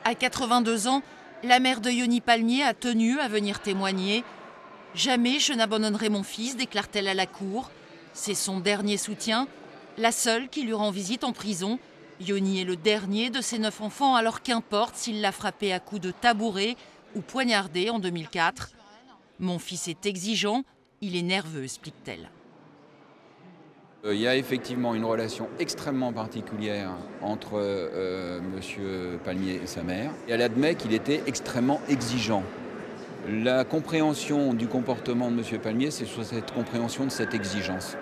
À 82 ans, la mère de Yoni Palmier a tenu à venir témoigner. « Jamais je n'abandonnerai mon fils », déclare-t-elle à la cour. C'est son dernier soutien, la seule qui lui rend visite en prison. Yoni est le dernier de ses 9 enfants, alors qu'importe s'il l'a frappé à coups de tabouret ou poignardé en 2004. « Mon fils est exigeant, il est nerveux », explique-t-elle. Il y a effectivement une relation extrêmement particulière entre M. Palmier et sa mère. Et elle admet qu'il était extrêmement exigeant. La compréhension du comportement de M. Palmier, c'est sur cette compréhension de cette exigence.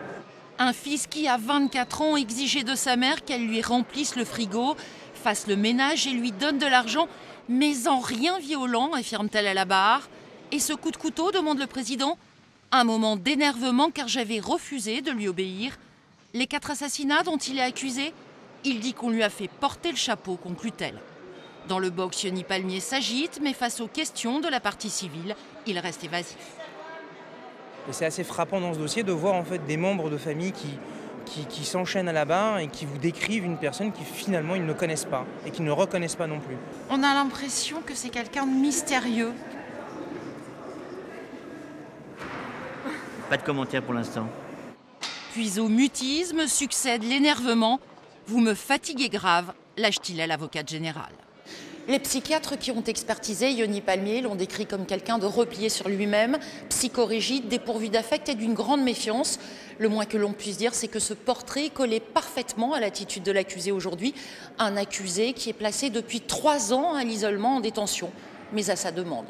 Un fils qui, à 24 ans, exigeait de sa mère qu'elle lui remplisse le frigo, fasse le ménage et lui donne de l'argent, mais en rien violent, affirme-t-elle à la barre. Et ce coup de couteau, demande le président. Un moment d'énervement car j'avais refusé de lui obéir. Les 4 assassinats dont il est accusé, il dit qu'on lui a fait porter le chapeau, conclut-elle. Dans le box, Yoni Palmier s'agite, mais face aux questions de la partie civile, il reste évasif. Et c'est assez frappant dans ce dossier de voir en fait des membres de famille qui s'enchaînent à la barre et qui vous décrivent une personne qui finalement ils ne connaissent pas et qui ne reconnaissent pas non plus. On a l'impression que c'est quelqu'un de mystérieux. Pas de commentaire pour l'instant. Puis au mutisme succède l'énervement. « Vous me fatiguez grave », lâche-t-il à l'avocate générale. Les psychiatres qui ont expertisé Yoni Palmier l'ont décrit comme quelqu'un de replié sur lui-même, psychorigide, dépourvu d'affect et d'une grande méfiance. Le moins que l'on puisse dire, c'est que ce portrait collait parfaitement à l'attitude de l'accusé aujourd'hui. Un accusé qui est placé depuis 3 ans à l'isolement en détention, mais à sa demande.